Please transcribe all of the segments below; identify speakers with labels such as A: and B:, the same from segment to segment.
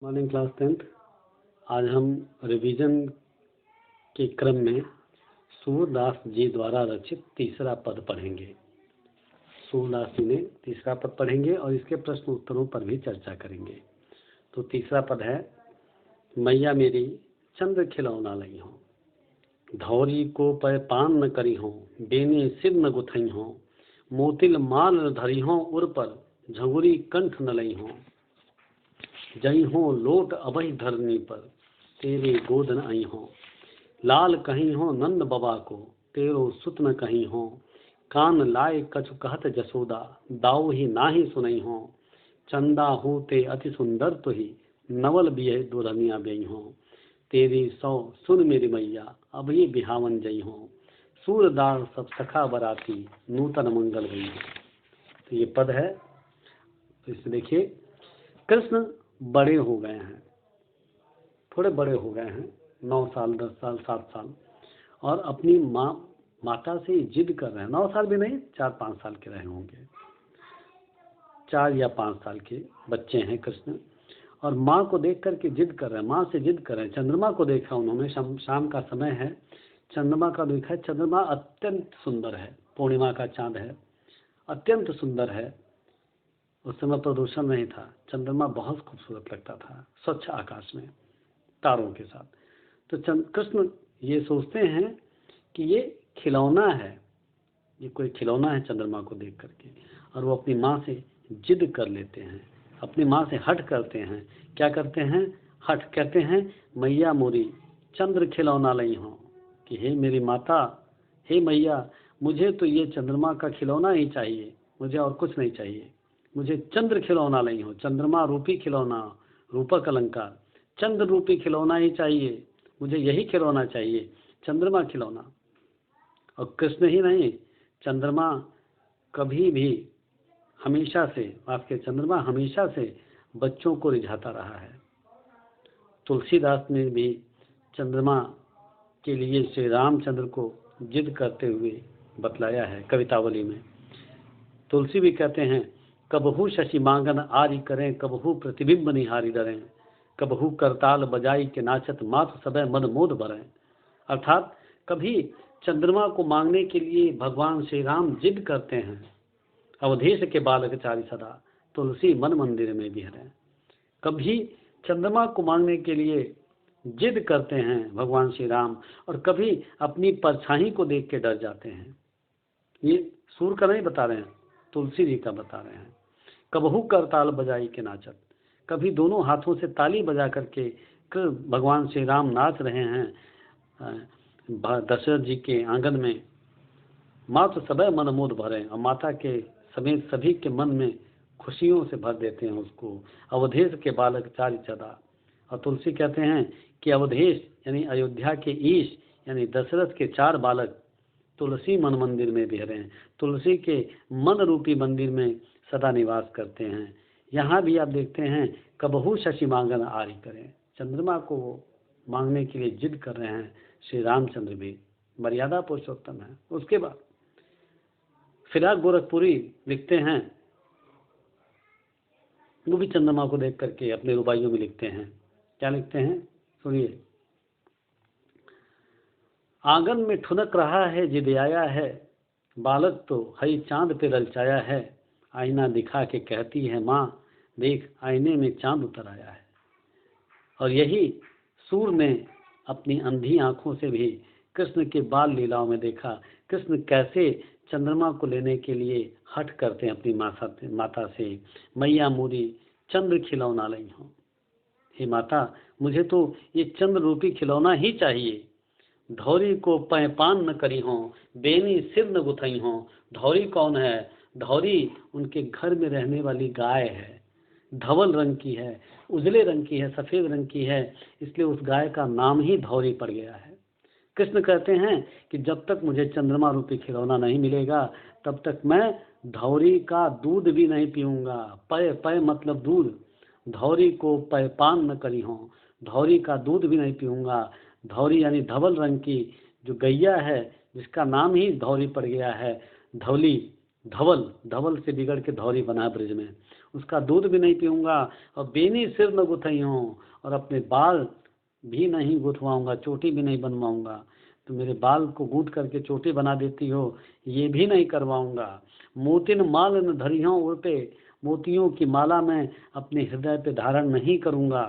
A: Morning class 10th। आज हम revision के क्रम में सूरदास जी द्वारा रचित तीसरा पद पढ़ेंगे। सूरदास जी ने तीसरा पद पढ़ेंगे और इसके प्रश्न उत्तरों पर भी चर्चा करेंगे। तो तीसरा पद है, मैया मेरी चंद्र खिलौना लई हो, धौरी को पै पान न करी हो, बेने सिर न गुथई हो, मोतिल माल न धरी हो, उर पर झंगुरी कंठ न लई हो, जई हो लोट अभय धरनी पर, तेरे गोद न आई हो, लाल कहीं हो नंद बाबा को, तेरो सुत न कहीं हो, कान लाए कछु कहत जसोदा, दाऊ ही नाही सुनई हो, चंदा हो ते अति सुंदर तो ही, नवल बिय दुरनिया बेई हो, तेरी सौ सुन मेरी मैया, अब ये बिहावन जई हो, सूरदास सब सखा बराती, नूतन मंगल गई हो। तो ये पद है। तो इसे देखिए, कृष्ण बड़े हो गए हैं, थोड़े बड़े हो गए हैं, 9 साल 10 साल 7 साल, और अपनी माता से जिद कर रहे हैं। 9 साल भी नहीं, 4-5 साल के रहे होंगे, 4 या 5 साल के बच्चे हैं कृष्ण, और माँ को देख करके जिद कर रहे हैं, माँ से जिद कर रहे हैं। चंद्रमा को देखा उन्होंने, शाम का समय है, चंद्रमा का देखा, चंद्रमा अत्यंत सुंदर है, पूर्णिमा का चांद है, अत्यंत सुंदर है। उस समय प्रदूषण नहीं था, चंद्रमा बहुत खूबसूरत लगता था, स्वच्छ आकाश में तारों के साथ। तो कृष्ण ये सोचते हैं कि ये खिलौना है, ये कोई खिलौना है चंद्रमा को देख करके, और वो अपनी माँ से जिद कर लेते हैं, अपनी माँ से हट करते हैं। क्या करते हैं? हट। कहते हैं, मैया मोरी चंद्र खिलौना लई हो, कि हे मेरी माता, हे मैया, मुझे तो ये चंद्रमा का खिलौना ही चाहिए, मुझे और कुछ नहीं चाहिए, मुझे चंद्र खिलौना नहीं हो, चंद्रमा रूपी खिलौना, रूपक अलंकार, चंद्र रूपी खिलौना ही चाहिए, मुझे यही खिलौना चाहिए, चंद्रमा खिलौना। और कृष्ण ही नहीं, चंद्रमा कभी भी हमेशा से, आपके चंद्रमा हमेशा से बच्चों को रिझाता रहा है। तुलसीदास ने भी चंद्रमा के लिए श्री रामचंद्र को जिद करते हुए बतलाया है कवितावली में। तुलसी भी कहते हैं, कबहू शशि मांगन आरि करें, कबहू प्रतिबिंब निहारी डरें, कबहू करताल बजाई के नाचत, मात सबे मद मोद भरें। अर्थात कभी चंद्रमा को मांगने के लिए भगवान श्री राम जिद करते हैं, अवधेश के बालक चारि सदा, तुलसी मन मंदिर में बिहरें। कभी चंद्रमा को मांगने के लिए जिद करते हैं भगवान श्री राम, और कभी अपनी परछाई को देख के डर जाते हैं। ये सूर का नहीं बता रहे हैं, तुलसी जी का बता रहे हैं। कबहू करताल बजाई के नाचत, कभी दोनों हाथों से ताली बजा करके भगवान श्री राम नाच रहे हैं दशरथ जी के आंगन में। मात सबे मन मोद भरे, और माता के समेत सभी के मन में खुशियों से भर देते हैं उसको। अवधेश के बालक चारि चदा, और तुलसी कहते हैं कि अवधेश यानी अयोध्या के ईश यानी दशरथ के 4 बालक तुलसी मन मंदिर में बिहरे हैं, तुलसी के मन रूपी मंदिर में सदा निवास करते हैं। यहाँ भी आप देखते हैं, कबहू शशि मांगन आरि करें, चंद्रमा को मांगने के लिए जिद कर रहे हैं श्री रामचंद्र भी, मर्यादा पुरुषोत्तम है। उसके बाद फिराक गोरखपुरी लिखते हैं, वो भी चंद्रमा को देख करके अपने रुबाइयों में लिखते हैं। क्या लिखते हैं, सुनिए। आंगन में ठुनक रहा है जिद आया है, बालक तो हई चांद पे ललचाया है, आईना दिखा के कहती है माँ, देख आईने में चांद उतर आया है। और यही सूर ने अपनी अंधी आंखों से भी कृष्ण के बाल लीलाओं में देखा, कृष्ण कैसे चंद्रमा को लेने के लिए हट करते हैं अपनी माता से। मैया मोरी चंद्र खिलौना लई हो, हे माता, मुझे तो ये चंद्र रूपी खिलौना ही चाहिए। धौरी को पै पान न करी हो, बेनी सिर न गुथई हो। धौरी कौन है? धौरी उनके घर में रहने वाली गाय है, धवल रंग की है, उजले रंग की है, सफेद रंग की है, इसलिए उस गाय का नाम ही धौरी पड़ गया है। कृष्ण कहते हैं कि जब तक मुझे चंद्रमा रूपी खिलौना नहीं मिलेगा, तब तक मैं धौरी का दूध भी नहीं पीऊंगा। पय पय मतलब दूध, धौरी को पय पान न करी हो, धौरी का दूध भी नहीं पीऊंगा। धौरी यानी धवल रंग की जो गैया है, जिसका नाम ही धौरी पड़ गया है, धवली, धवल, धवल से बिगड़ के धौरी बना ब्रज में, उसका दूध भी नहीं पीऊँगा, और बेनी सिर न गुथइयों, और अपने बाल भी नहीं गुथवाऊँगा, चोटी भी नहीं बनवाऊँगा। तो मेरे बाल को गूंथ करके चोटी बना देती हो, ये भी नहीं करवाऊँगा। मोतिन माल न धरियों उर पे, मोतियों की माला मैं अपने हृदय पे धारण नहीं करूँगा।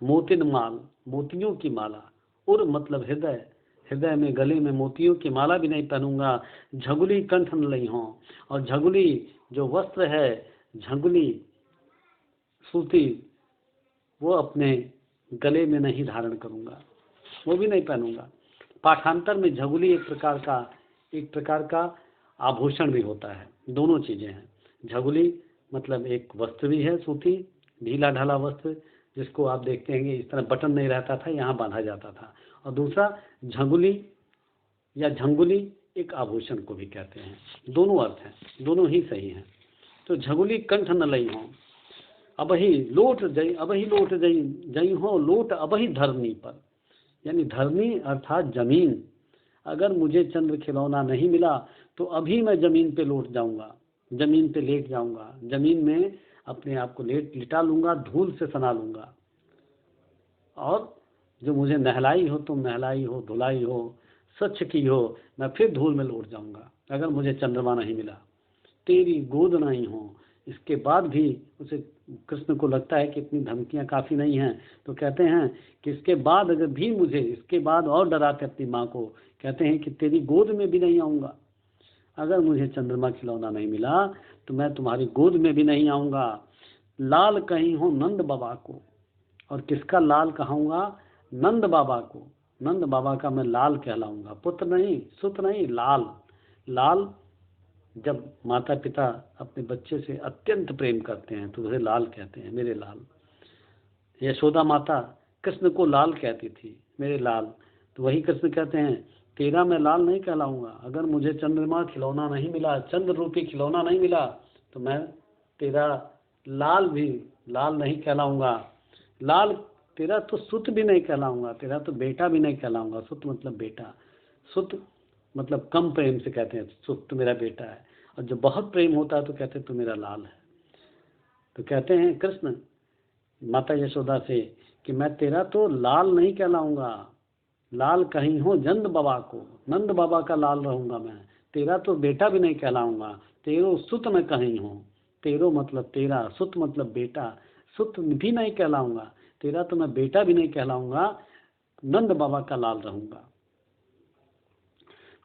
A: मोतिन माल, मोतियों की माला, उर मतलब हृदय, हृदय में गले में मोतियों की माला भी नहीं पहनूंगा। झगुली कंठ न लई हों, और झगुली जो वस्त्र है, झगुली सूती, वो अपने गले में नहीं धारण करूंगा, वो भी नहीं पहनूंगा। पाठांतर में झगुली एक प्रकार का आभूषण भी होता है, दोनों चीजें हैं। झगुली मतलब एक वस्त्र भी है, सूती ढीला ढाला वस्त्र, जिसको आप देखते हैं इस तरह बटन नहीं रहता था, यहाँ बांधा जाता था। और दूसरा झगुली या झंगुली एक आभूषण को भी कहते हैं। दोनों अर्थ हैं, दोनों ही सही हैं। तो झगुली कंठ न लई हों, अबही लोट जई हो, लोट अबही धरनी पर, यानी धरनी अर्थात जमीन। अगर मुझे चंद्र खिलौना नहीं मिला तो अभी मैं जमीन पे लौट जाऊंगा, जमीन पे लेट जाऊंगा, जमीन में अपने आप को लिटा लूंगा, धूल से सना लूंगा। और जो मुझे नहलाई हो तुम, नहलाई हो, धुलाई हो, स्वच्छ की हो, मैं फिर धूल में लौट जाऊंगा अगर मुझे चंद्रमा नहीं मिला। तेरी गोद नहीं हो, इसके बाद भी उसे, कृष्ण को लगता है कि इतनी धमकियां काफ़ी नहीं हैं, तो कहते हैं कि इसके बाद अगर भी मुझे, इसके बाद और डराते अपनी माँ को, कहते हैं कि तेरी गोद में भी नहीं आऊँगा। अगर मुझे चंद्रमा खिलौना नहीं मिला तो मैं तुम्हारी गोद में भी नहीं आऊँगा। लाल कहीं हो नंद बाबा को, और किसका लाल कहूँगा? नंद बाबा को। नंद बाबा का मैं लाल कहलाऊँगा, पुत्र नहीं, सुत नहीं, लाल। लाल जब माता पिता अपने बच्चे से अत्यंत प्रेम करते हैं तो उसे लाल कहते हैं, मेरे लाल। यशोदा माता कृष्ण को लाल कहती थी, मेरे लाल। तो वही कृष्ण कहते हैं, तेरा मैं लाल नहीं कहलाऊंगा। अगर मुझे चंद्रमा खिलौना नहीं मिला, चंद्र रूपी खिलौना नहीं मिला, तो मैं तेरा लाल भी लाल नहीं कहलाऊंगा। लाल तेरा तो सुत भी नहीं कहलाऊंगा, तेरा तो बेटा भी नहीं कहलाऊंगा। सुत मतलब बेटा, सुत मतलब कम प्रेम से कहते हैं सुत तो मेरा बेटा है, और जब बहुत प्रेम होता है तो कहते हैं तो मेरा लाल है। तो कहते हैं कृष्ण माता यशोदा से कि मैं तेरा तो लाल नहीं कहलाऊंगा, लाल कहीं हो नंद बाबा को, नंद बाबा का लाल रहूंगा मैं। तेरा तो बेटा भी नहीं कहलाऊंगा, तेरो सुत मैं कहीं हूँ। तेरो मतलब तेरा, सुत मतलब बेटा, सुत भी नहीं कहलाऊंगा, तेरा तो मैं बेटा भी नहीं कहलाऊंगा, नंद बाबा का लाल रहूंगा।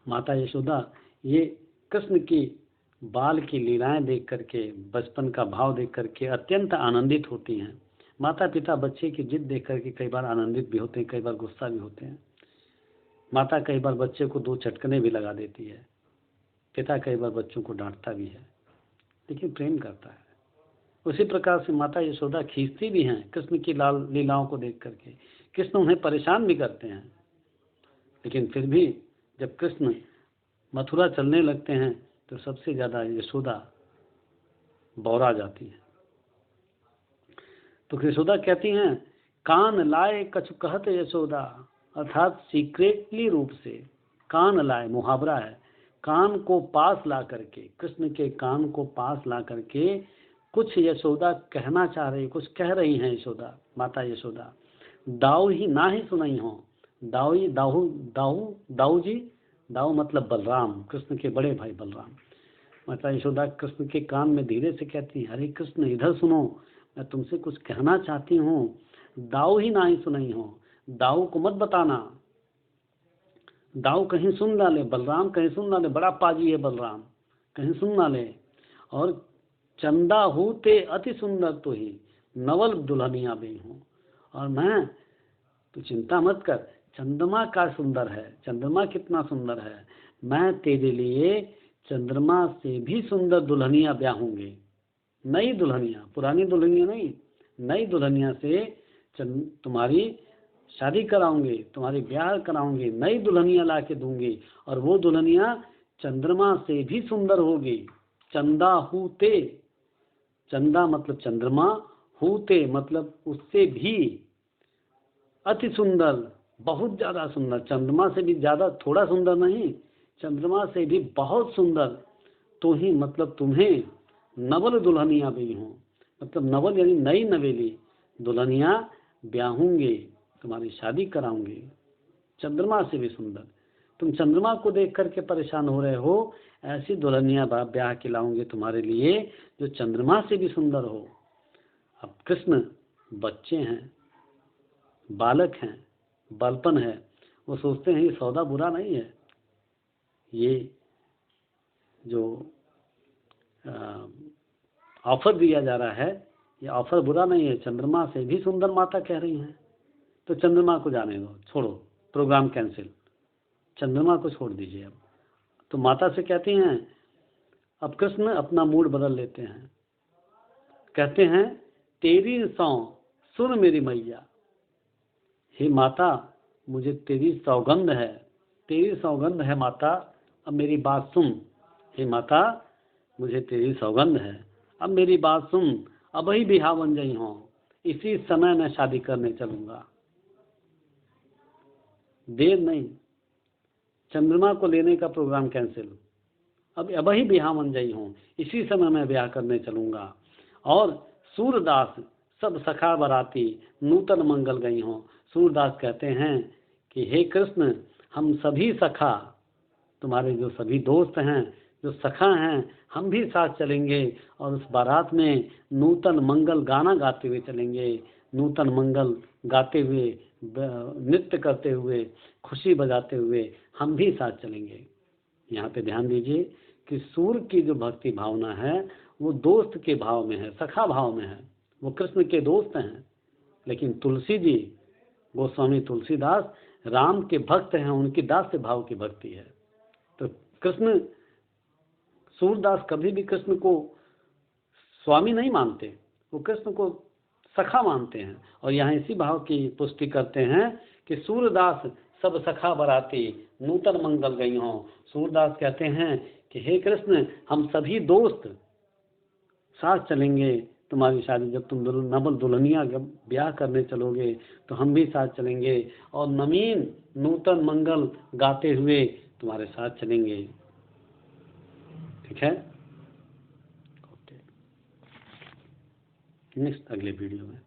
A: माता यशोदा ये कृष्ण की बाल की लीलाएं देख करके, बचपन का भाव देख करके अत्यंत आनंदित होती हैं। माता पिता बच्चे की जिद देख करके कई बार आनंदित भी होते हैं, कई बार गुस्सा भी होते हैं। माता कई बार बच्चे को 2 चटकने भी लगा देती है, पिता कई बार बच्चों को डांटता भी है, लेकिन प्रेम करता है। उसी प्रकार से माता यशोदा खींचती भी हैं कृष्ण की लाल लीलाओं को देख करके। कृष्ण उन्हें परेशान भी करते हैं, लेकिन फिर भी जब कृष्ण मथुरा चलने लगते हैं तो सबसे ज़्यादा यशोदा बौरा जाती है। तो यशोदा कहती हैं, कान लाए कछु कहत यशोदा, अर्थात सीक्रेटली रूप से कान लाए, मुहावरा है, कान को पास ला करके, कृष्ण के कान को पास ला करके कुछ यशोदा कहना चाह रही, कुछ कह रही हैं यशोदा, माता यशोदा। दाऊ ही ना ही सुनाई हो, दाऊ ही दाऊ दाऊ दाऊ जी, दाऊ मतलब बलराम, कृष्ण के बड़े भाई बलराम। माता यशोदा कृष्ण के कान में धीरे से कहती हैं, अरे कृष्ण इधर सुनो, मैं तुमसे कुछ कहना चाहती हूँ। दाऊ ही ना ही सुनाई हो, दाऊ को मत बताना, दाऊ कहीं सुन ना ले, बलराम कहीं सुन ना ले, बड़ा पाजी है बलराम, कहीं सुन ना ले। और चंदा हूँ ते अति सुंदर तो ही, नवल दुल्हनिया भी हूँ, और मैं, तो चिंता मत कर, चंद्रमा का सुंदर है, चंद्रमा कितना सुंदर है, मैं तेरे लिए चंद्रमा से भी सुंदर दुल्हनिया ब्याहूंगी। नई दुल्हनिया, पुरानी दुल्हनिया नहीं, नई दुल्हनिया से तुम्हारी शादी कराऊंगी, तुम्हारी ब्याह कराऊंगी, नई दुल्हनिया ला के दूंगी, और वो दुल्हनिया चंद्रमा से भी सुंदर होगी। चंदा हूते, चंदा मतलब चंद्रमा, हूते मतलब उससे भी, अति सुंदर, बहुत ज़्यादा सुंदर, चंद्रमा से भी ज़्यादा, थोड़ा सुंदर नहीं, चंद्रमा से भी बहुत सुंदर। तो ही मतलब तुम्हें नवल दुल्हनिया भी हों, मतलब नवल यानी नई नवेली दुल्हनिया ब्याहूंगे, तुम्हारी शादी कराऊंगे चंद्रमा से भी सुंदर। तुम चंद्रमा को देख करके परेशान हो रहे हो, ऐसी दुल्हनिया ब्याह के लाऊंगे तुम्हारे लिए जो चंद्रमा से भी सुंदर हो। अब कृष्ण बच्चे हैं, बालक हैं, बालपन है, वो सोचते हैं ये सौदा बुरा नहीं है, ये जो ऑफर दिया जा रहा है ये ऑफर बुरा नहीं है, चंद्रमा से भी सुंदर माता कह रही हैं, तो चंद्रमा को जाने दो, छोड़ो, प्रोग्राम कैंसिल, चंद्रमा को छोड़ दीजिए। अब तो माता से कहती हैं, अब कृष्ण अपना मूड बदल लेते हैं, कहते हैं तेरी सौ सुन मेरी मैया, हे माता मुझे तेरी सौगंध है, तेरी सौगंध है माता, अब मेरी बात सुन, हे माता मुझे तेरी सौगंध है, अब मेरी बात सुन, अब ही बिहा बन गई हो, इसी समय मैं शादी करने चलूंगा, देर नहीं, चंद्रमा को लेने का प्रोग्राम कैंसिल, अब ही बिहा बन गई हूँ, इसी समय मैं ब्याह करने चलूंगा। और सूरदास सब सखा बराती नूतन मंगल गई हों, सूरदास कहते हैं कि हे कृष्ण हम सभी सखा, तुम्हारे जो सभी दोस्त हैं, जो सखा हैं, हम भी साथ चलेंगे और उस बारात में नूतन मंगल गाना गाते हुए चलेंगे, नूतन मंगल गाते हुए, नृत्य करते हुए, खुशी बजाते हुए हम भी साथ चलेंगे। यहाँ पे ध्यान दीजिए कि सूर्य की जो भक्ति भावना है वो दोस्त के भाव में है, सखा भाव में है, वो कृष्ण के दोस्त हैं। लेकिन तुलसी जी, गोस्वामी तुलसीदास राम के भक्त हैं, उनकी दास्य भाव की भक्ति है। तो कृष्ण, सूरदास कभी भी कृष्ण को स्वामी नहीं मानते, वो कृष्ण को सखा मानते हैं। और यहाँ इसी भाव की पुष्टि करते हैं कि सूरदास सब सखा बराती नूतन मंगल गई हों। सूरदास कहते हैं कि हे कृष्ण हम सभी दोस्त साथ चलेंगे तुम्हारी शादी, जब तुम नवल दुल्हनिया ब्याह करने चलोगे तो हम भी साथ चलेंगे और नवीन नूतन मंगल गाते हुए तुम्हारे साथ चलेंगे। ठीक है, ओके, नेक्स्ट अगले वीडियो में।